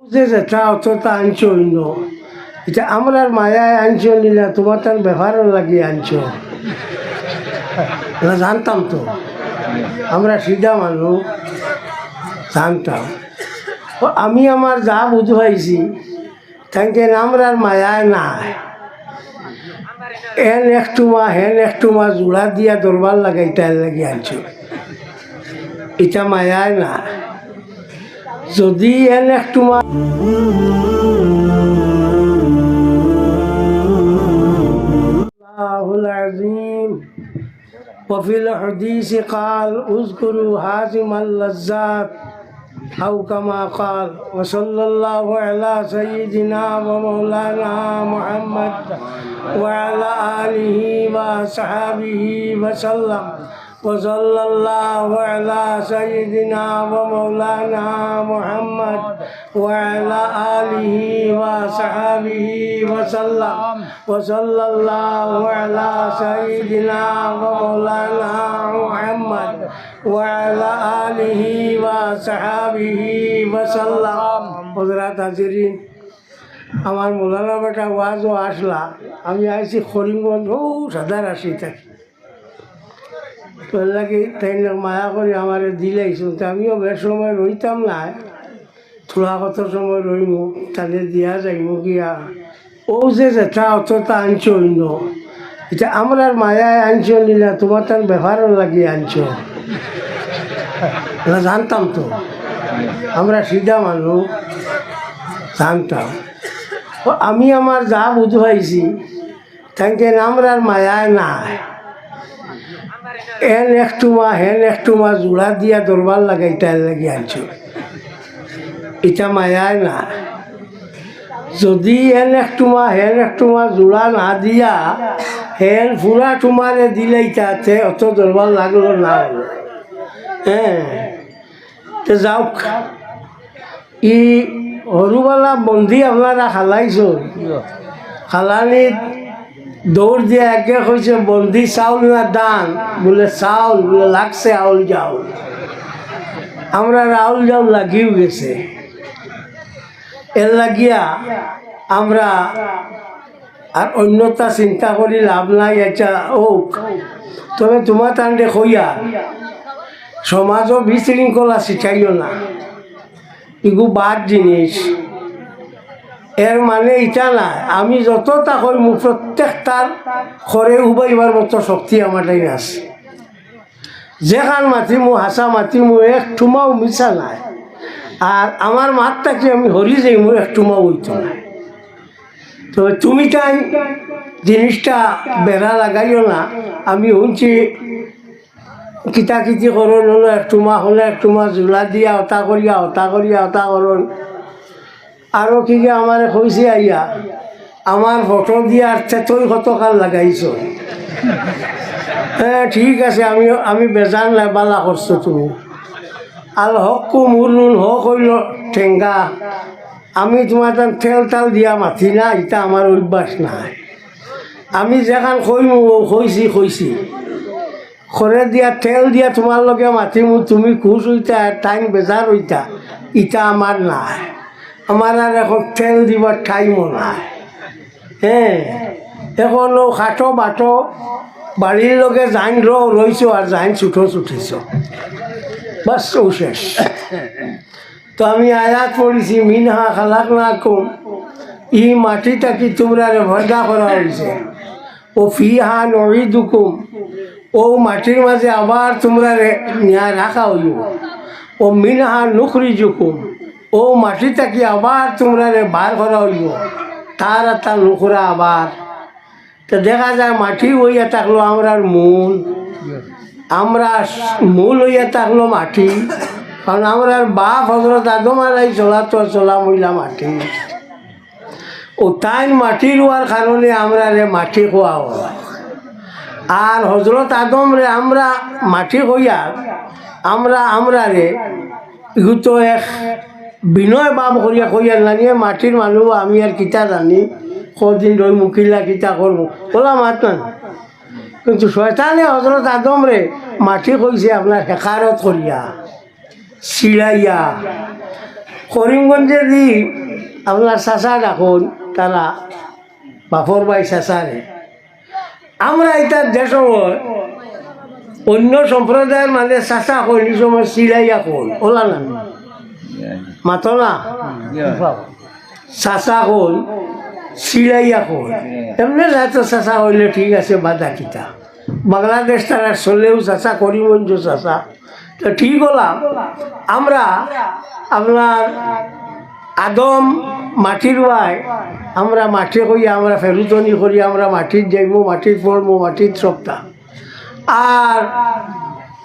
যে যেটা অতটা আনছো অন্য এটা আমরার মায়ায় আনছো নিলা তোমার তার ব্যবহারও লাগিয়ে আনছো না জানতাম তো আমরা সিধা মানুষ জানতাম আমি আমার যা বুঝাইছি তাকে আমরার মায়ায় নাই হেন একটু মা জোড়া দিয়া দরবার লাগাইতে লাগিয়ে আনছো এটা মায়ায় না যদি এন একটু মা العظيم وفي الحديث قال اذكروا هازم اللذات أو كما قال وصلى الله على سيدنا ومولانا محمد وعلى آله وصحبه وسلم وصلى الله على سيدنا ومولانا محمد وعلى آله وصحبه وسلم وصلى الله على سيدنا ومولانا محمد وعلى آله وصحبه وسلم حضرات হাজিরিন আমার মৌলানা বেটা ওয়াজও আসলা আমি আইছি করিমগঞ্জ ও সাদা রাশি থাকি তো লাগে তাই মায়া করে আমার দিলাইছো তো আমিও বেশ সময় রইতাম না থোড়া কত সময় রইমু তাদের দিয়া যাইমু গিয়া ও যে যেটা অতটা আনছো অন্য এটা আমরার মায়ায় আনছো নিলা তোমার তার ব্যবহারও লাগিয়ে আনছো না জানতাম তো আমরা সিধা মানুষ জানতাম আমি আমার যা বুঝাইছি তাকে আমরার মায়ায় নাই হেন একটু মা জোড়া দিয়া দরবার লাগাইতে লাগিয়ে আনছো এটা মায়ায় না যদি হেন একটু মা জোড়া না দিয়া হেন ফুরা টুমারে দিলেইটাতে অত দরবার লাগলো না হলো হ্যাঁ তো যাওক ই সৰুবালা বন্ধি আপনারা খালাইছো খালানিত দৌড় দিয়ে আগে কইছে বন্দি চাউল না দান বলে চাউল বলে লাগছে আউল জাউল আমরা আউল জাউল লাগিও গেছে এর লাগিয়া আমরা আর অন্যতা চিন্তা করি লাভ নাই এটা ও তবে তোমার তান্ডে কইয়া সমাজও বিশৃঙ্খলা শিখাইও না এগু বাদ জিনিস এর মানে এটা না আমি যতটা কইমু প্রত্যেকটার ঘরে উবাইবার মতো শক্তি আমারটাই আছে যেখান মাতিমু হাসা মাতিমু এক ঠুমাও মিশা নাই আর আমার মাতটাকে আমি হরি যাইমু এক ঠুমাও হইতো না তো তুমি তাই জিনিসটা বেড়া লাগাইও না আমি শুনছি কিতাকিতি করুন হলো হলে একটু মা জোলা দিয়া হতা করুন আরও কি আমার কইছে আইয়া আমার ফটো দিয়ে আর তুই কতকাল লাগাইছ হ্যাঁ ঠিক আছে আমি বেজান নাই বালা করছো তুমি আর হকু মুরুন হক হইল ঠেঙ্গা আমি তোমার তার তেল তাল দিয়া মাথি না এটা আমার অভ্যাস নাই আমি যেখান কইছি খরে দিয়া তেল দিয়া তোমার লগে মাতিমু তুমি খুশ হইতা টাইম বেজার হইতা ইটা আমার নাই আমার আর এখন তেল দিবার টাইমও নাই হ্যাঁ এখনো খাটো বাটো বাড়ির লগে জাইন রইছো আর জাইন ছুটিছ বাস ও শেষ তো আমি আয়াত পড়েছি মিনহা খালাক না কম ই মাটিটা কি তোমরা ভর্দা করা হয়েছে ও ফিহা নড়ি দুকুম ও মাটির মাঝে আবার তোমরা রাখা হইব ও মিনহা নুখরি জুকুম ও মাটিটা কি আবার তোমরা বার করা হইব তার নুখরা আবার তো দেখা যায় মাটি হইয়া থাকলো আমরার মূল আমরা মূল হইয়া থাকলো মাটি কারণ আমরার বাপ হজরত আদম আলাই চলা মহিলা মাটি ও তাই মাটি রোয়ার কারণে আমরা মাটি খোয়া হয় আর হজরত আদম রে আমরা মাটি হইয়া আমরা তো এক বিনয় বাপ করিয়া কইয়া জানিয়ে মাটির মানুষ আমি আর কিতা জানি কদিন রই মুখিলা কিতা করবো ওলা মাত না কিন্তু শয়তানে হজরত আদম রে মাটি কইছে আপনার হেকারত করিয়া চিড়াইয়া করিমগঞ্জে দি আপনার চাচা ডাকুন তারা বাপর ভাই চাচারে আমরা এটা যে সময় অন্য সম্প্রদায়ের মানে চাচা কইনি সময় চিলাইয়া কোন ওলা না মাতো না চাচা কোন চিলাইয়া কোন এমনি যাতে চাচা হইলে ঠিক আছে বাধা কিতা বাংলাদেশ তারা চলেও চাচা করিমগঞ্জ চাচা তো ঠিক হলাম আমরা আপনার আদম মাটির ভাই আমরা মাঠে করি আমরা ফেরুতনি করি আমরা মাটির যাইব মাটির পড়বো মাটির সপ্তাহ আর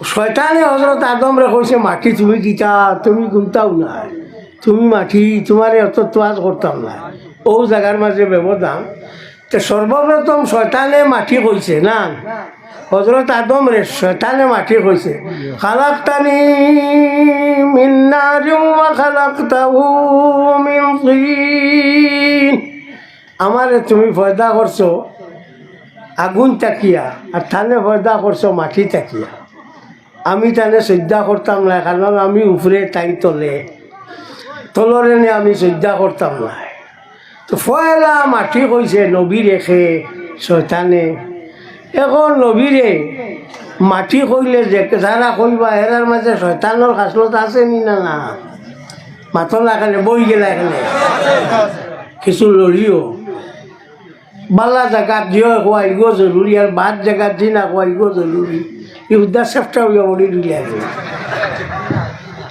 শয়তানে হজরত আদমরে কইছে মাটি তুমি গীতা তুমি গুনতাও না তুমি মাটি তোমার অত তোয়াজ করতাম না ও জায়গার মাঝে ব্যবধান তো সর্বপ্রথম শয়তানে মাটি কইছে না হজরত আদম রে শয়তানে মাটি কইছে খালাকতানি মিন নারিন ওয়া খালাকতাহু মিন তিন আমারে তুমি পয়দা করছো আগুন তাকিয়া আর থানে পয়দা করছো মাটি তাকিয়া আমি তানে শ্রদ্ধা করতাম না কারণ আমি উপরে তাই তলরে আমি শ্রদ্ধা করতাম না তো ফয়লা মাটি কইছে নবী রেখে শয়তানে এখন নবীরে মাটি কইলে যে যারা কইবা এরার মাঝে শয়তানোর খাসলত আছে নি না না মাথর এখানে বই গেলে এখানে কিছু লড়িও বালা জায়গাত দিও কোয়াইগো জরুরি আর বাদ জায়গাত দি না কোয়াইগো জরুরি এই উদ্ধার চেষ্টা হইয়া বলি দিলে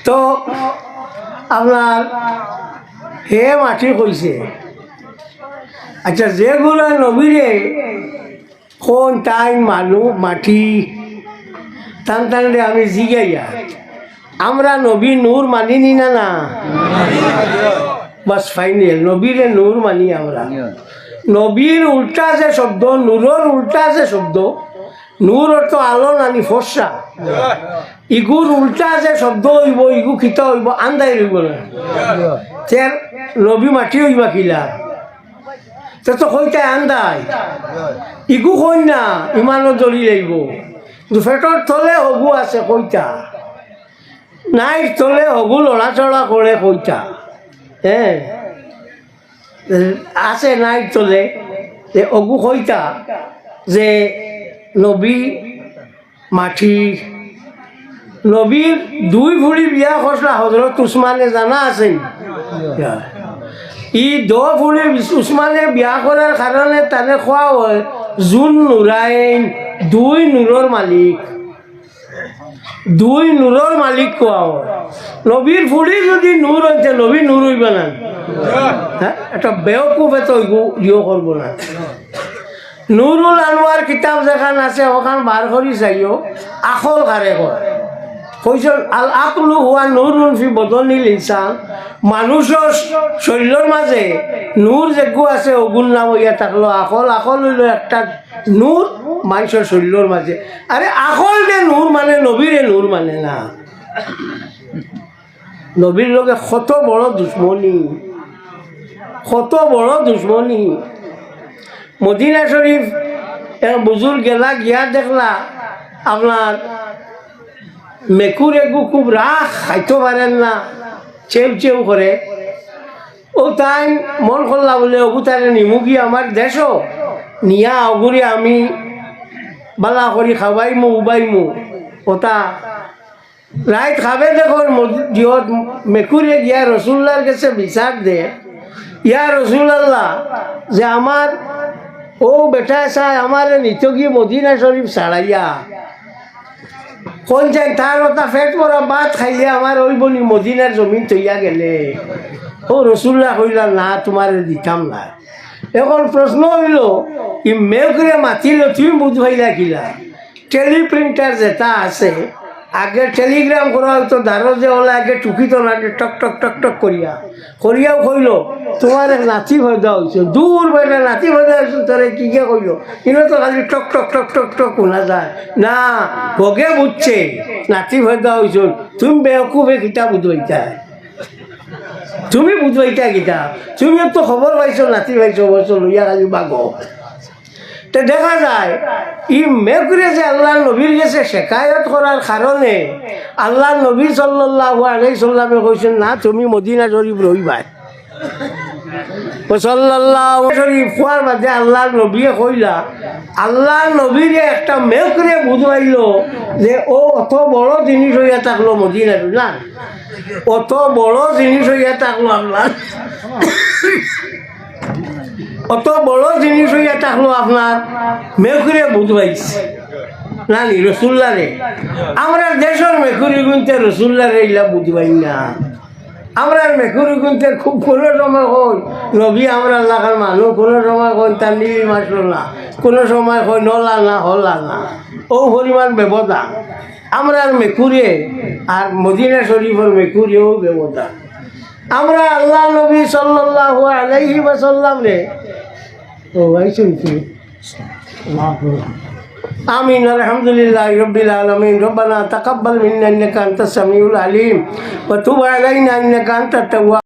তো আপনার হে মাটি কইছে আচ্ছা যেগুলো নবীরে কোন টাইম মানুষ মাটি টান টানলে আমি জিগাইয়া আমরা নবী নূর মানিনি না না বাস ফাইনাল নবীরে নূর মানি আমরা নবীর উল্টা যে শব্দ নূরের উল্টা যে শব্দ নূর অর্থ আলো নানি ফর্সা ইগুর উল্টা যে শব্দ হইব ইগু খিতা হইব আন্দাই রইব না তের নবী মাটি হইবা কিলা তো কইতাই আন্দাই ইগু কই না ইমানো জ্বলি লাগিব ফেটর তলে হগু আছে কইতা নাইর তলে হগু লড়াচড়া করে কইতা হ্যাঁ আছে নাইর তলে যে অগু কইতা যে নবী মাটি নবীর দুই ভুড়ি বিয়া করলা হজরত উসমানে জানা আছে ই ভুড়ি উসমানে বিয়া করার কারণে তারে খোয়া হয় জুন নুরাইন দুই নূরের মালিক কোয়া হয় নবীর ফুড়ি যদি নূর হইতে নবী নূর হইবে না হ্যাঁ একটা বেওকুফ এত ইয়ে করবো না নুরুল আনোয়ার কিতাব যেখান আছে ওখান বার করি চাইও আখল কারে কয় কইছে আল আকলু হুয়া নূরুন ফি বদনিল ইনসান মানুষের শরীরের মাঝে নূর যেগু আছে ওগুন নাম হইয়া থাকলো আখল হইল একটা নূর মানুষের শরীরের মাঝে আরে আখল যে নূর মানে নবীরে নূর মানে না নবীর লোকে কত বড় দুশ্মনী মদিনা শরীফ এক বুজুর্গ গেলা গিয়া দেখলা আপনার মেকুর এগু খুব রাগ খাইতে পারেন না চেউ করে ও তাই মন করলা বলে অগু তারে নিমুগি আমার দেশও নিয়া অগুরি আমি বালা করি খাওয়াইমু উবাইমু ওটা রাইত খাবে দেখুন জিহত মেকুরে গিয়া রসুল্লার কাছে বিচার দে ইয়া রসুল্লাহ যে আমার ও বেটা চাই আমার নিত গিয়ে মদিনা শরীফ ছাড়াইয়া কোন যাই তার ওটা ফেট পরা ভাত খাইলে আমার ওই বনি মদিনার জমিন তৈয়া গেলে ও রসুল্লাহ কইলা না তোমার দিতাম না এখন প্রশ্ন হইল ই মেঘরে মাতিল তুমি বুঝবাইলা কিলা টেলিপ্রিন্টার যেটা আছে আগে টেলিগ্রাম করা হয়তো ধারো যে হলে আগে টুকিত না টক টক টক টক করিয়াও কইল তোমার নাতি ভয়দা হয়েছে দূর বেটা নাতি ভয়দা হয়েছে তোরে কি কে কইল কিন্তু তো খালি টক টক টক টক টক শোনা যায় না ভোগে বুঝছে নাতি ভয়দা হয়েছে তুমি বেকুবে কিতা বুঝবাইতা তুমি বুঝবাইতা কিতা তুমি তো খবর পাইছো নাতি পাইছো বলছো লইয়া খালি বাগো তো দেখা যায় ই মেঘরে যে আল্লাহ নবীর গেছে শেখায়ত করার কারণে আল্লাহ নবী সাল্লাল্লাহু আলাইহি সাল্লামে কইছেন না তুমি মদিনা শরীফ রইবাই সাল্লাল্লাহু শরীফ পড়ার বাদে আল্লাহ নবী কইলা আল্লাহ নবীর একটা মেঘরে বুঝাইল যে ও অত বড় জিনিস হইয়া থাকলো মদিনার না অত বড় জিনিস হইয়া থাকলো আল্লাহ অত বড় জিনিস হইয়া থাকলো আপনার মেঘরে বুঝবাইছে নানি রসুল্লা রে আমরা দেশের মেঘুরি গুনতে রসুল্লা রে ইলা বুঝবাই না আমরা মেঘুরি গুনতে খুব কোনো সময় হই নবী আমরা এলাকার মানুষ কোনো সময় কই তার নীল মাসল না কোনো সময় কই নলা না হলা না ও পরিমাণ ব্যবধান আমরা মেঘুরে আর মদিনা শরীফের মেঘুরিও ব্যবধান আমরা আল্লাহ নবী সাল্লাল্লাহু আলাইহি ওয়াসাল্লাম রে ও আইছেন কি آمين الحمد لله رب العالمين ربنا تقبل منا إنك أنت السميع العليم وتب علينا إنك أنت التواب